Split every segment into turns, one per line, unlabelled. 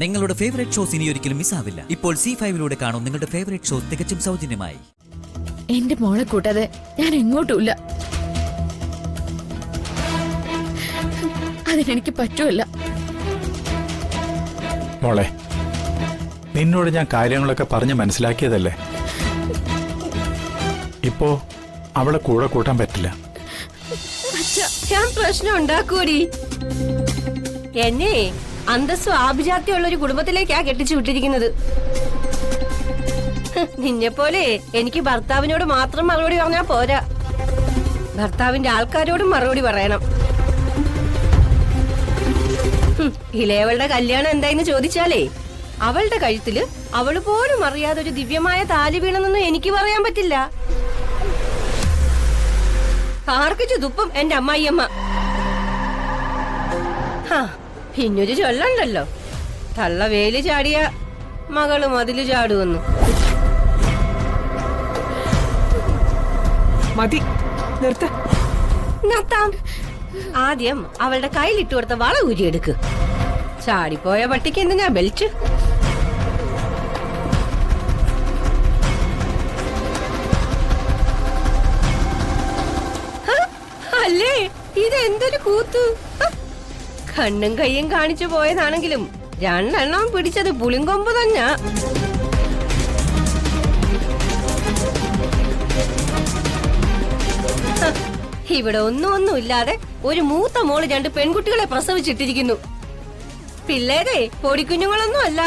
നിങ്ങളുടെ favourite shows ഇനി ഒരിക്കലും മിസ്സാവില്ല. ഇപ്പോൾ C5 കാണും നിങ്ങളുടെ ഫേവറേറ്റ് ഷോസ് തികച്ചും സൗജന്യമായി.
എന്റെ മോളെ കൂട്ടാതെ ഞാൻ എങ്ങോട്ടുമില്ല. അതിനെനിക്ക് പറ്റുമല്ല.
മോളെ, നിന്നോട് ഞാൻ കാര്യങ്ങളൊക്കെ പറഞ്ഞ് മനസ്സിലാക്കിയതല്ലേ. ഇപ്പോ അവളെ കൂടെ കൂട്ടാൻ പറ്റില്ല.
ഞാൻ പ്രശ്നം ഉണ്ടാക്കൂടി. എന്നെ അന്തസ്സും ആഭിജാത്യമുള്ള ഒരു കുടുംബത്തിലേക്കാ കെട്ടിച്ചു വിട്ടിരിക്കുന്നത്. നിന്നെ പോലെ എനിക്ക് ഭർത്താവിനോട് മാത്രം മറുപടി പറഞ്ഞാ പോരാ, ഭർത്താവിന്റെ ആൾക്കാരോടും മറുപടി പറയണം. ഇളയവളുടെ കല്യാണം എന്തായെന്ന് ചോദിച്ചാലേ അവളുടെ കഴുത്തില് അവള് പോലും അറിയാതെ ഒരു ദിവ്യമായ താലി വീണെന്നൊന്നും എനിക്ക് പറയാൻ പറ്റില്ല. ആർക്കിച്ചു തുപ്പും എന്റെ അമ്മായിയമ്മ. പിന്നൊരു ചൊല്ലുണ്ടല്ലോ, തള്ള വേലി ചാടിയ മകള് മതില് ചാടുവന്നു.
മതി,
നിർത്താം. ആദ്യം അവളുടെ കയ്യിലിട്ട് കൊടുത്ത വള ഊരിയെടുക്ക്. ചാടിപ്പോയ പട്ടിക്ക് എന്തിനാ ബെൽറ്റ്? അല്ലേ, ഇതെന്തൊരു കൂത്ത്! കണ്ണും കയ്യും കാണിച്ചു പോയതാണെങ്കിലും രണ്ടെണ്ണം പിടിച്ചത് പുളിങ്കൊമ്പ് തന്നെ. ഇവിടെ ഒന്നുമില്ലാതെ ഒരു മൂത്ത മോള് രണ്ട് പെൺകുട്ടികളെ പ്രസവിച്ചിട്ടിരിക്കുന്നു. പിള്ളേരെ പൊടിക്കുഞ്ഞുങ്ങളൊന്നും അല്ല,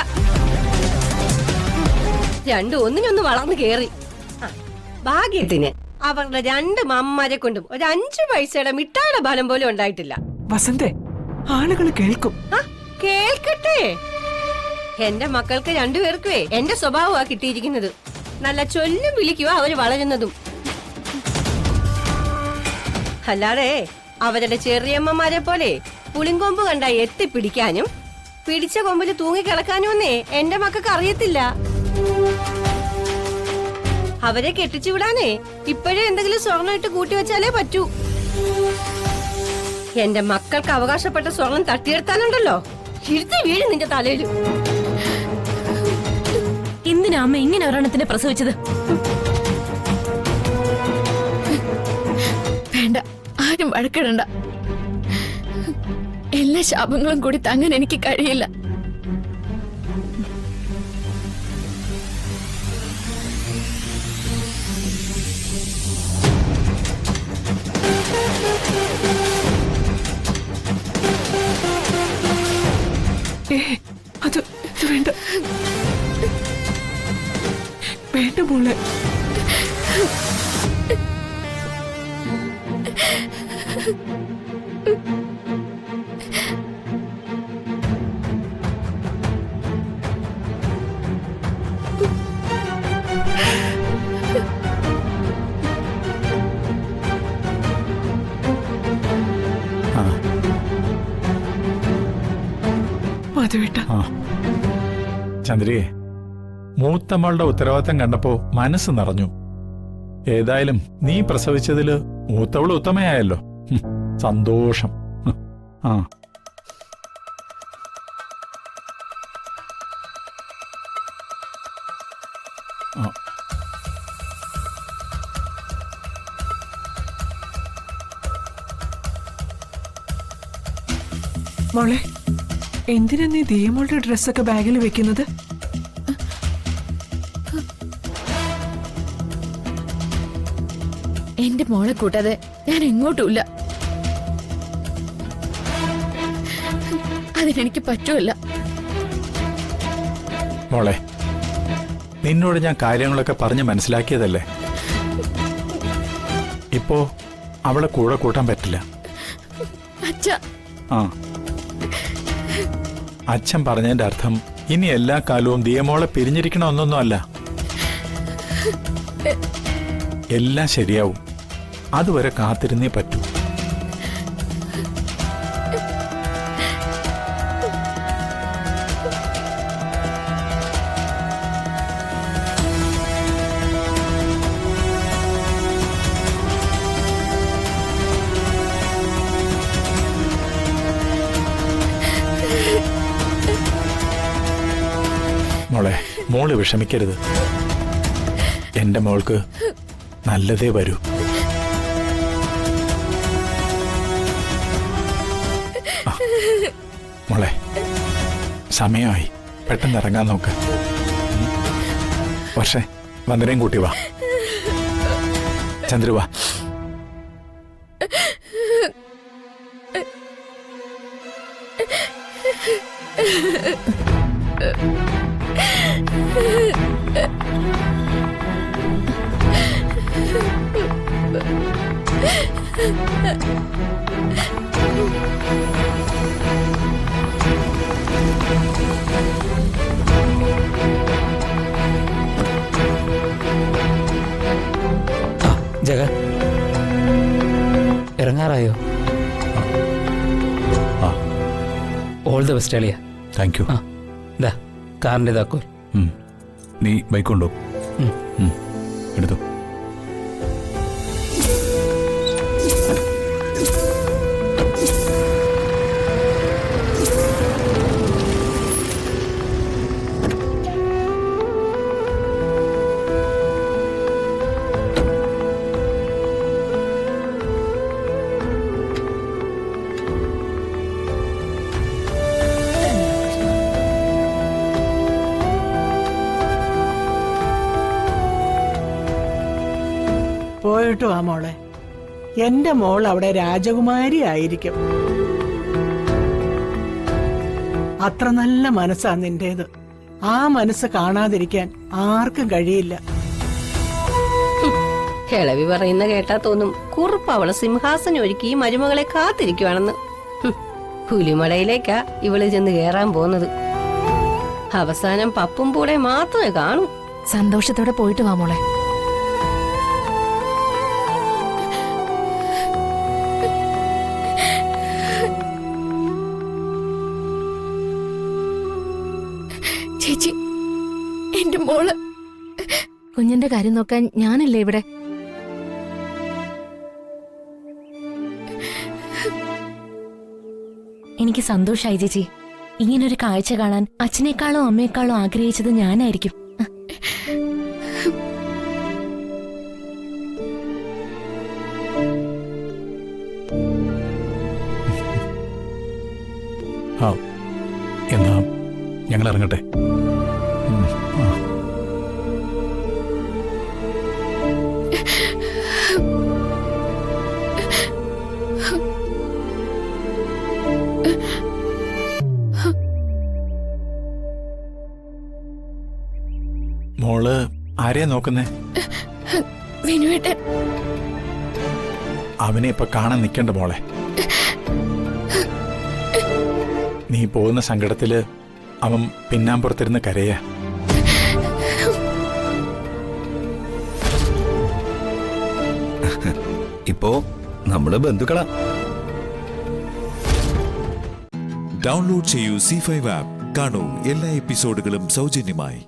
രണ്ടും ഒന്നിനൊന്ന് വളർന്നു കേറി. ഭാഗ്യത്തിന് അവരുടെ രണ്ട് മമ്മരെ കൊണ്ടും ഒരു 5 പൈസയുടെ മിഠായിയുടെ ബലം പോലും ഉണ്ടായിട്ടില്ല.
വസന്തേ, ആളുകൾ കേൾക്കും.
കേൾക്കട്ടെ. എന്റെ മക്കൾക്ക് രണ്ടുപേർക്കുവേ എന്റെ സ്വഭാവമാ കിട്ടിയിരിക്കുന്നത്. നല്ല ചൊല്ലും വിളിക്കുക അവര് വളരുന്നതും. അല്ലാതെ അവരുടെ ചെറിയമ്മമാരെ പോലെ പുളിങ്കൊമ്പ് കണ്ട എത്തിപ്പിടിക്കാനും പിടിച്ച കൊമ്പിൽ തൂങ്ങിക്കിടക്കാനും ഒന്നേ എന്റെ മക്കൾക്ക് അറിയത്തില്ല. അവരെ കെട്ടിച്ചു വിടാനേ ഇപ്പോഴേ എന്തെങ്കിലും സ്വർണ്ണം ഇട്ട് കൂട്ടിവെച്ചാലേ പറ്റൂ. എന്റെ മക്കൾക്ക് അവകാശപ്പെട്ട സ്വർണം തട്ടിയെടുത്താലുണ്ടല്ലോ, ഇരുത്തി വീഴും നിന്റെ തലയില്.
എന്തിനാ അമ്മ ഇങ്ങനെ ഒരെണ്ണത്തിനെ പ്രസവിച്ചത്? വേണ്ട, ആരും വഴക്കിടണ്ട. എല്ലാ ശാപങ്ങളും കൂടി താങ്ങാൻ എനിക്ക് കഴിയില്ല.
അത് വേണ്ട, വേണ്ട മോളെ.
ചന്ദ്രിയെ, മൂത്തമ്മളുടെ ഉത്തരവാദിത്തം കണ്ടപ്പോ മനസ്സ് നിറഞ്ഞു. ഏതായാലും നീ പ്രസവിച്ചതില് മൂത്തവള് ഉത്തമയായല്ലോ. സന്തോഷം. ആ
മോളെ, എന്തിനാ നീ ദിയമോളുടെ ഡ്രസ്സൊക്കെ ബാഗിൽ വെക്കുന്നത്?
എന്റെ മോളെ കൂട്ടാതെ ഞാൻ എങ്ങോട്ടുമില്ല. അതിനെനിക്ക് പറ്റുമല്ല.
മോളെ, നിന്നോട് ഞാൻ കാര്യങ്ങളൊക്കെ പറഞ്ഞ് മനസ്സിലാക്കിയതല്ലേ. ഇപ്പോ അവളെ കൂടെ കൂട്ടാൻ പറ്റില്ല.
അച്ഛാ,
അച്ഛൻ പറഞ്ഞതിന്റെ അർത്ഥം ഇനി എല്ലാ കാലവും ദിയമോളെ പിരിഞ്ഞിരിക്കണമെന്നൊന്നും അല്ല. എല്ലാം ശരിയാവും. അതുവരെ കാത്തിരുന്നേ പറ്റൂ. മോളെ, മോള് വിഷമിക്കരുത്. എന്റെ മോൾക്ക് നല്ലതേ വരൂ. മോളെ, സമയമായി, പെട്ടെന്ന് ഇറങ്ങാൻ നോക്ക്. വർഷേ, വന്ദനയും കൂട്ടി വാ. ചന്ദ്രു വാ.
ജഗ, ഇറങ്ങാറായോ? ഓൾ ദ ബെസ്റ്റ് അളിയ.
Thank you.
ദാ കാറിൻ്റെ താക്കോൽ.
നീ ബൈക്ക് കൊണ്ടോ? എടുത്തു.
പോയിട്ട് വാ മോളെ. എന്റെ മോൾ അവിടെ രാജകുമാരി ആയിരിക്കും. അത്ര നല്ല മനസ്സാ നിന്റേത്. ആ മനസ്സ് കാണാതിരിക്കാൻ ആർക്കും കഴിയില്ല.
കിളവി പറയുന്ന കേട്ടാ തോന്നും കുറുപ്പ് അവളെ സിംഹാസനം ഒരുക്കി ഈ മരുമകളെ കാത്തിരിക്കുവാണെന്ന്. പുലിമടയിലേക്കാ ഇവള് ചെന്ന് കേറാൻ പോകുന്നത്. അവസാനം പപ്പും കൂടെ മാത്രമേ കാണൂ.
സന്തോഷത്തോടെ പോയിട്ട് വാ മോളെ. ചേച്ചി, എന്റെ മോള്. കുഞ്ഞിന്റെ കാര്യം നോക്കാൻ ഞാനല്ലേ ഇവിടെ.
എനിക്ക് സന്തോഷായി ചേച്ചി. ഇങ്ങനൊരു കാഴ്ച കാണാൻ അച്ഛനേക്കാളോ അമ്മയെക്കാളോ ആഗ്രഹിച്ചത് ഞാനായിരിക്കും.
എന്നാ ഞങ്ങൾ ഇറങ്ങട്ടെ. മോള് ആരെയാ നോക്കുന്നേ?
വിനുവേട്ടൻ.
അവനെ ഇപ്പൊ കാണാൻ നിൽക്കണ്ട മോളെ. നീ പോകുന്ന സങ്കടത്തില് അവൻ പിന്നാമ്പുറത്തിരുന്ന് കരയാ.
ഇപ്പോ നമ്മള് ബന്ധുക്കളാ.
ഡൗൺലോഡ് ചെയ്യൂ C5 ആപ്പ്. കാണൂ എല്ലാ എപ്പിസോഡുകളും സൗജന്യമായി.